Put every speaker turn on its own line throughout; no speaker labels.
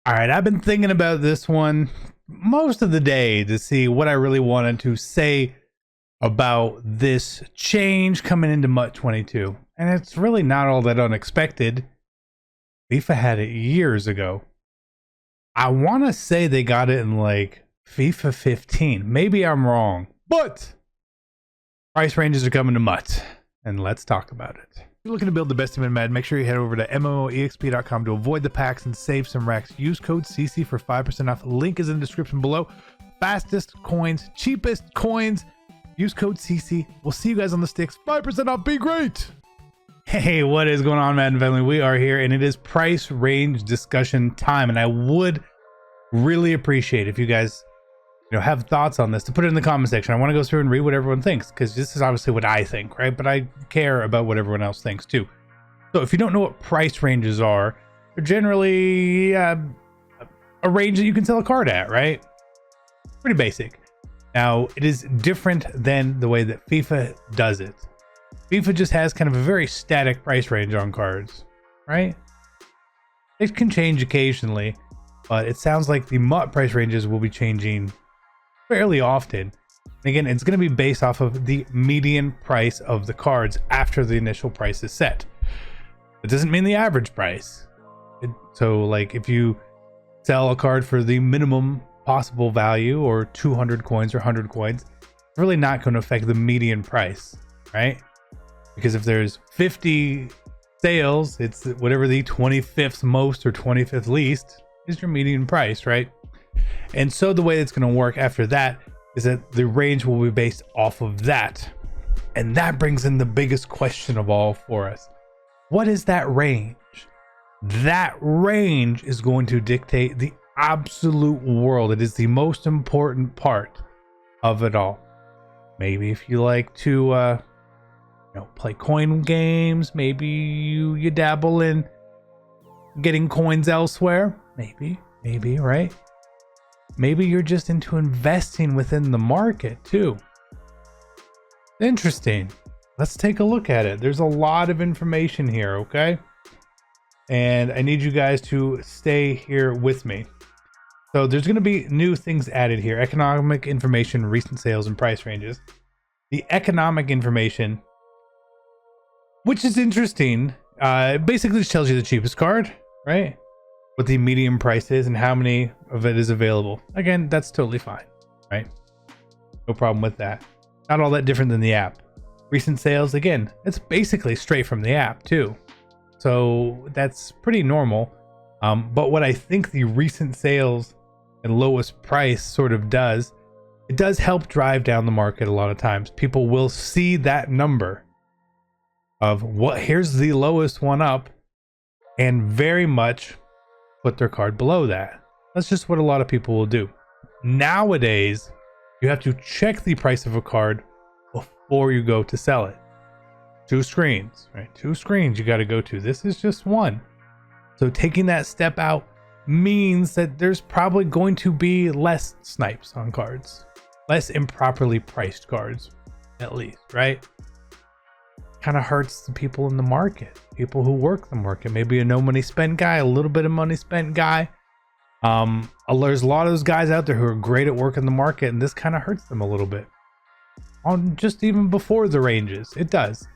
All right, I've been thinking about this one most of the day to see what I really wanted to say about this change coming into MUT 22. And it's really not all that unexpected. FIFA had it years ago. I want to say they got it in like FIFA 15. Maybe I'm wrong, but price ranges are coming to MUT, and let's talk about it. If you're looking to build the best team in Madden, make sure you head over to MMOEXP.com to avoid the packs and save some racks. Use code CC for 5% off. Link is in the description below. Fastest coins, cheapest coins. Use code CC. We'll see you guys on the sticks. 5% off. Be great. Hey, what is going on, Madden family? We are here, and it is price range discussion time. And I would really appreciate if you guys have thoughts on this, to put it in the comment section. I want to go through and read what everyone thinks, because this is obviously what I think, right? But I care about what everyone else thinks too. So if you don't know what price ranges are, they're generally a range that you can sell a card at, right? Pretty basic. Now, it is different than the way that FIFA does it. FIFA just has kind of a very static price range on cards, right? It can change occasionally, but it sounds like the MUT price ranges will be changing fairly often. And again, it's going to be based off of the median price of the cards after the initial price is set. It doesn't mean the average price. So like if you sell a card for the minimum possible value, or 200 coins or 100 coins, it's really not going to affect the median price, right? Because if there's 50 sales, it's whatever the 25th most or 25th least is your median price, right? And so the way it's going to work after that is that the range will be based off of that. And that brings in the biggest question of all for us. What is that range? That range is going to dictate the absolute world. It is the most important part of it all. Maybe if you like to play coin games, maybe you dabble in getting coins elsewhere. Maybe, right? Maybe you're just into investing within the market too. Interesting. Let's take a look at it. There's a lot of information here, okay? And I need you guys to stay here with me. So there's going to be new things added here. Economic information, recent sales, and price ranges. The economic information, which is interesting, basically just tells you the cheapest card, right? What the median price is and how many of it is available. Again, that's totally fine, right? No problem with that. Not all that different than the app. Recent sales, again, it's basically straight from the app too. So that's pretty normal. But what I think the recent sales and lowest price sort of does, it does help drive down the market a lot of times. People will see that number of here's the lowest one up, and very much put their card below that. That's just what a lot of people will do. Nowadays, you have to check the price of a card before you go to sell it. 2 screens, right? 2 screens you got to go to. This is just one. So taking that step out means that there's probably going to be less snipes on cards, less improperly priced cards, at least, right? Kind of hurts the people in the market, people who work the market. Maybe a no money spent guy, a little bit of money spent guy. There's a lot of those guys out there who are great at working the market, and this kind of hurts them a little bit. On just even before the ranges, it does.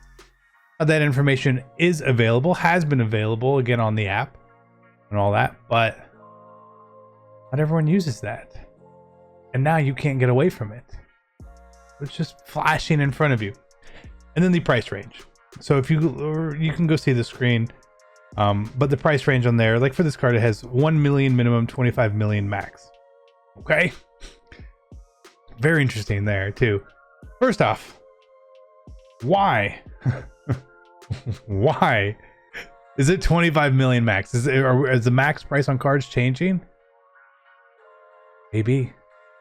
That information is available, has been available again on the app and all that, but not everyone uses that. And now you can't get away from it. It's just flashing in front of you. And then the price range. So if you can go see the screen, but the price range on there, like for this card, it has 1 million minimum, 25 million max. Okay. Very interesting there too. First off, why? Why is it 25 million max? Is the max price on cards changing? Maybe.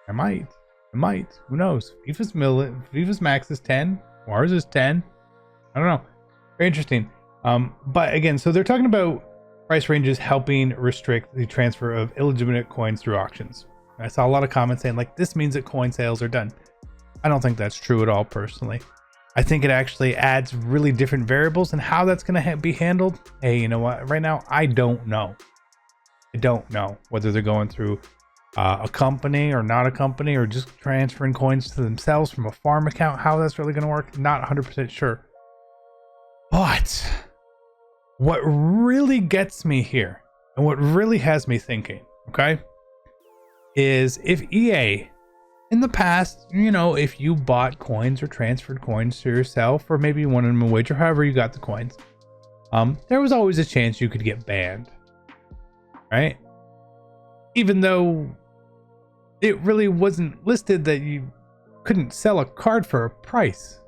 It might. Who knows? FIFA's max is 10. Ours is 10. I don't know. Very interesting. But again, so they're talking about price ranges helping restrict the transfer of illegitimate coins through auctions. I saw a lot of comments saying like this means that coin sales are done. I don't think that's true at all, personally. I think it actually adds really different variables, and how that's going to be handled. Hey, you know what? Right now, I don't know. I don't know whether they're going through a company or not a company, or just transferring coins to themselves from a farm account. How that's really going to work, not 100% sure. But what really gets me here, and what really has me thinking, okay, is if EA in the past, you know, if you bought coins or transferred coins to yourself, or maybe you won them a wager, however you got the coins, there was always a chance you could get banned, right? Even though it really wasn't listed that you couldn't sell a card for a price.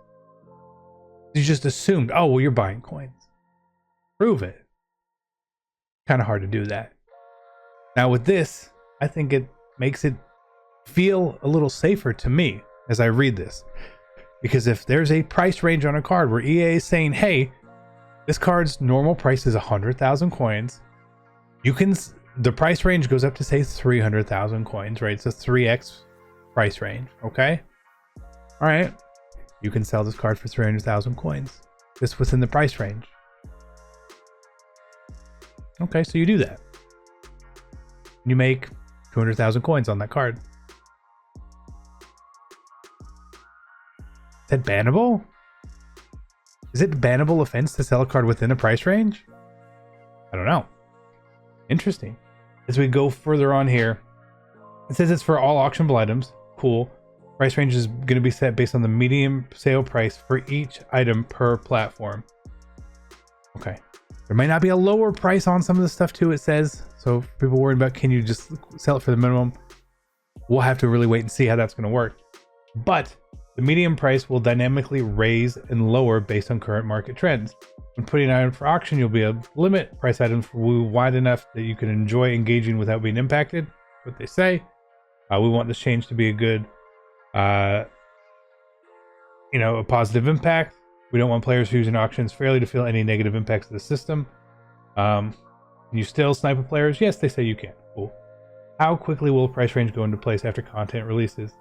You just assumed, oh, well, you're buying coins. Prove it. Kind of hard to do that. Now with this, I think it makes it feel a little safer to me as I read this. Because if there's a price range on a card where EA is saying, hey, this card's normal price is 100,000 coins, you can, the price range goes up to say 300,000 coins, right? It's a 3x price range, okay? All right. You can sell this card for 300,000 coins. This within the price range. Okay, so you do that. You make 200,000 coins on that card. Is that bannable? Is it a bannable offense to sell a card within a price range? I don't know. Interesting. As we go further on here, it says it's for all auctionable items. Cool. Price range is going to be set based on the median sale price for each item per platform. Okay. There might not be a lower price on some of the stuff too, it says. So if people worried about, can you just sell it for the minimum? We'll have to really wait and see how that's going to work. But the median price will dynamically raise and lower based on current market trends. When putting an item for auction, you'll be able to limit price items wide enough that you can enjoy engaging without being impacted. That's what they say. We want this change to be a good, a positive impact. We don't want players who use auctions fairly to feel any negative impacts of the system. Can you still sniper players? Yes, they say you can. Cool. How quickly will price range go into place after content releases?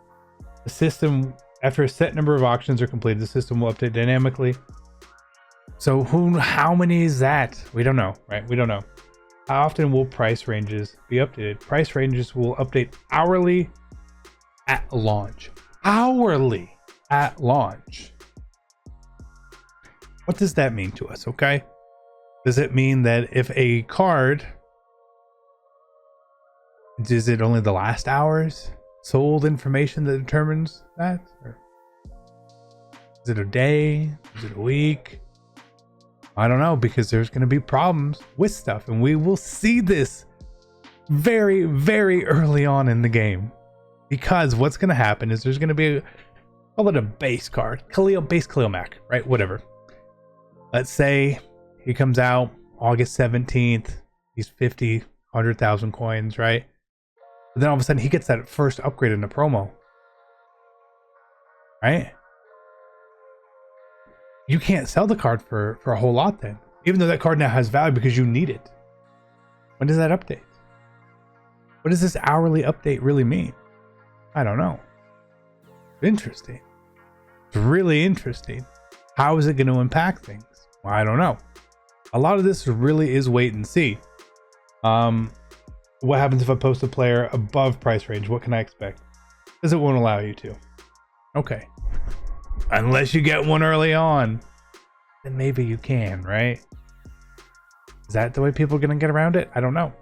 The system, after a set number of auctions are completed, the system will update dynamically. So how many is that? We don't know, right? We don't know. How often will price ranges be updated? Price ranges will update hourly at launch. Hourly at launch. What does that mean to us, okay? Does it mean that if a card, is it only the last hour's sold information that determines that? Or is it a day? Is it a week? I don't know, because there's going to be problems with stuff, and we will see this very, very early on in the game. Because what's going to happen is there's going to be call it a base card, base Khalil Mack, right? Whatever. Let's say he comes out August 17th. He's 100,000 coins, right? But then all of a sudden he gets that first upgrade in the promo, right? You can't sell the card for a whole lot then, even though that card now has value because you need it. When does that update? What does this hourly update really mean? I don't know. Interesting. It's really interesting. How is it going to impact things? Well, I don't know. A lot of this really is wait and see. What happens if I post a player above price range? What can I expect? Because it won't allow you to. Okay. Unless you get one early on, then maybe you can, right? Is that the way people are going to get around it? I don't know.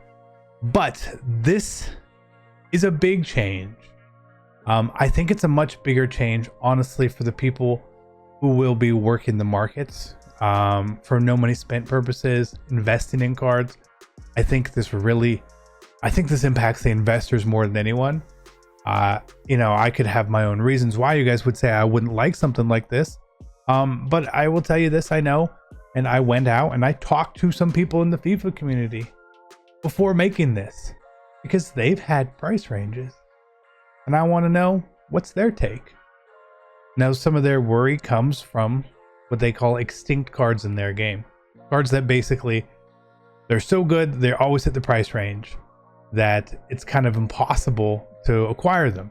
But this is a big change. I think it's a much bigger change, honestly, for the people who will be working the markets for no money spent purposes, investing in cards. I think this impacts the investors more than anyone. I could have my own reasons why you guys would say I wouldn't like something like this. But I will tell you this, I know, and I went out and I talked to some people in the FIFA community before making this because they've had price ranges. And I want to know what's their take. Now, some of their worry comes from what they call extinct cards in their game. Cards that basically, they're so good, they always hit the price range that it's kind of impossible to acquire them.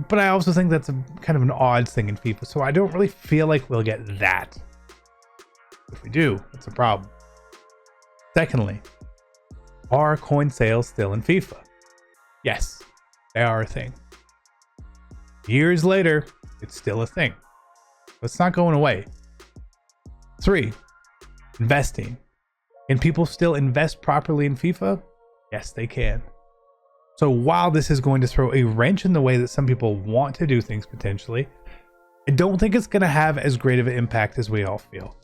But I also think that's a kind of an odd thing in FIFA, so I don't really feel like we'll get that. If we do, that's a problem. Secondly, Are coin sales still in FIFA? Yes, they are a thing. Years later, it's still a thing. It's not going away. 3, investing. Can people still invest properly in FIFA? Yes, they can. So while this is going to throw a wrench in the way that some people want to do things potentially, I don't think it's going to have as great of an impact as we all feel.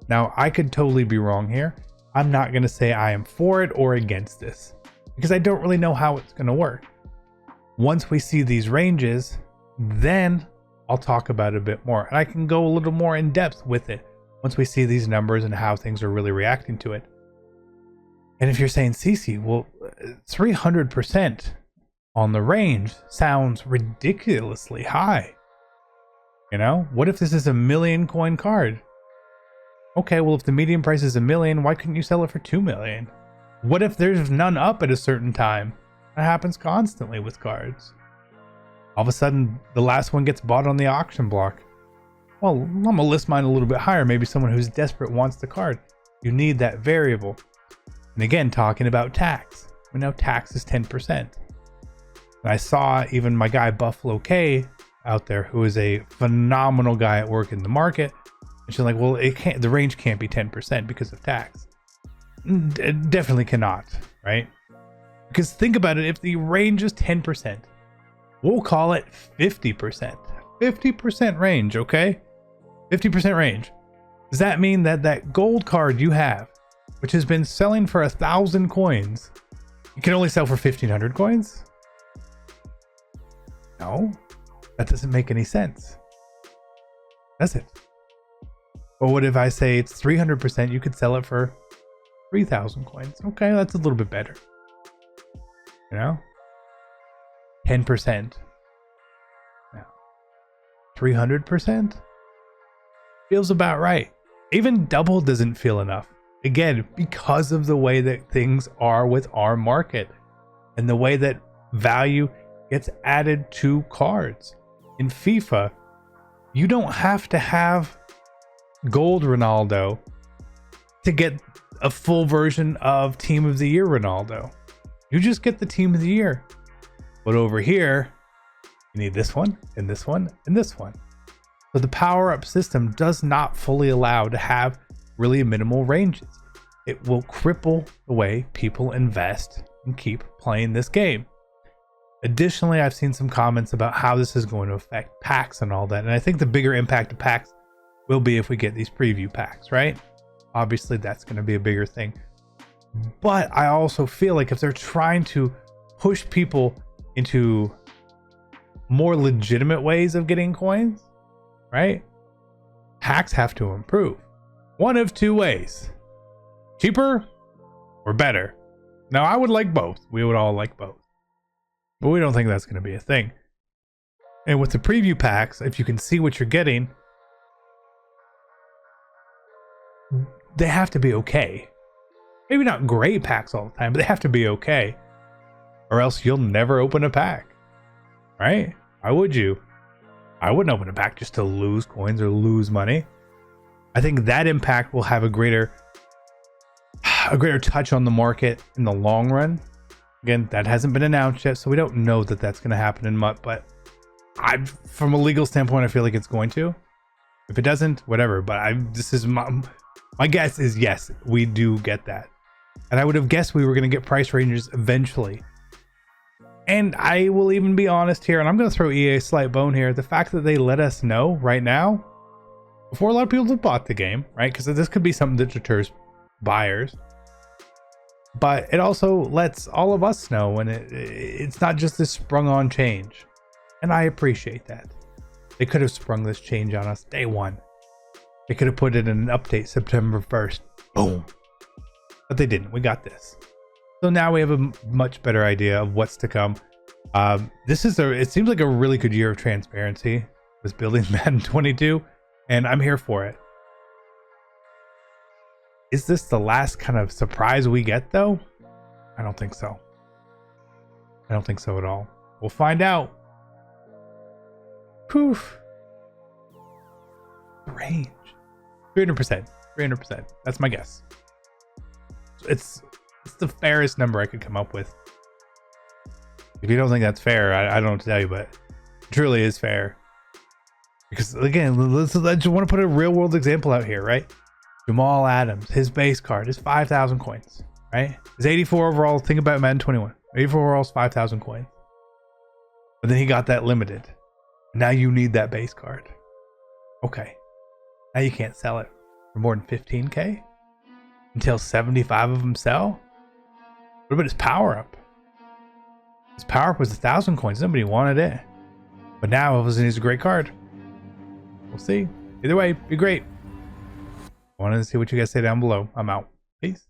Now, I could totally be wrong here. I'm not going to say I am for it or against this because I don't really know how it's going to work. Once we see these ranges, then I'll talk about it a bit more. And I can go a little more in depth with it once we see these numbers and how things are really reacting to it. And if you're saying, CC, well, 300% on the range sounds ridiculously high. You know, what if this is a 1,000,000 coin card? Okay, well, if the median price is 1,000,000, why couldn't you sell it for 2,000,000? What if there's none up at a certain time? That happens constantly with cards. All of a sudden, the last one gets bought on the auction block. Well, I'm gonna list mine a little bit higher. Maybe someone who's desperate wants the card. You need that variable. And again, talking about tax. We know tax is 10%. And I saw even my guy Buffalo K out there, who is a phenomenal guy at work in the market. And she's like, well, it can't, the range can't be 10% because of tax. It definitely cannot, right? Because think about it, if the range is 10%, we'll call it 50%. 50% range, okay? 50% range. Does that mean that that gold card you have, which has been selling for 1,000 coins, you can only sell for 1,500 coins? No, that doesn't make any sense, does it? Or what if I say it's 300%, you could sell it for 3,000 coins? Okay, that's a little bit better. You know? 10%. Now, 300% feels about right. Even double doesn't feel enough. Again, because of the way that things are with our market and the way that value gets added to cards. In FIFA, you don't have to have gold Ronaldo to get a full version of Team of the Year Ronaldo. You just get the Team of the Year. But over here, you need this one, and this one, and this one. So the power-up system does not fully allow to have really minimal ranges. It will cripple the way people invest and keep playing this game. Additionally, I've seen some comments about how this is going to affect packs and all that. And I think the bigger impact of packs will be if we get these preview packs, right? Obviously, that's going to be a bigger thing. But I also feel like if they're trying to push people into more legitimate ways of getting coins, right? Packs have to improve. One of two ways. Cheaper or better. Now, I would like both. We would all like both. But we don't think that's going to be a thing. And with the preview packs, if you can see what you're getting, they have to be okay. Maybe not great packs all the time, but they have to be okay. Or else you'll never open a pack. Right? Why would you? I wouldn't open a pack just to lose coins or lose money. I think that impact will have a greater touch on the market in the long run. Again, that hasn't been announced yet, so we don't know that that's going to happen in MUT, but from a legal standpoint, I feel like it's going to. If it doesn't, whatever, but this is my guess is yes, we do get that. And I would have guessed we were going to get price ranges eventually. And I will even be honest here, and I'm going to throw EA a slight bone here. The fact that they let us know right now, before a lot of people have bought the game, right? Because this could be something that deters buyers. But it also lets all of us know when it's not just this sprung on change. And I appreciate that. They could have sprung this change on us day one. They could have put it in an update September 1st. Boom. But they didn't. We got this. So now we have a much better idea of what's to come. It seems like a really good year of transparency with building Madden 22, and I'm here for it. Is this the last kind of surprise we get, though? I don't think so. I don't think so at all. We'll find out. Poof. Range. 300%. 300%. That's my guess. It's the fairest number I could come up with. If you don't think that's fair, I don't know what to tell you, but it truly is fair. Because again, I just want to put a real world example out here, right? Jamal Adams, his base card is 5,000 coins, right? His 84 overall, think about Madden 21. 84 overall is 5,000 coins. But then he got that limited. Now you need that base card. Okay. Now you can't sell it for more than 15K until 75 of them sell. What about his power up? His power up was 1,000 coins. Nobody wanted it. But now all of a sudden he's a great card. We'll see. Either way, be great. I wanted to see what you guys say down below. I'm out. Peace.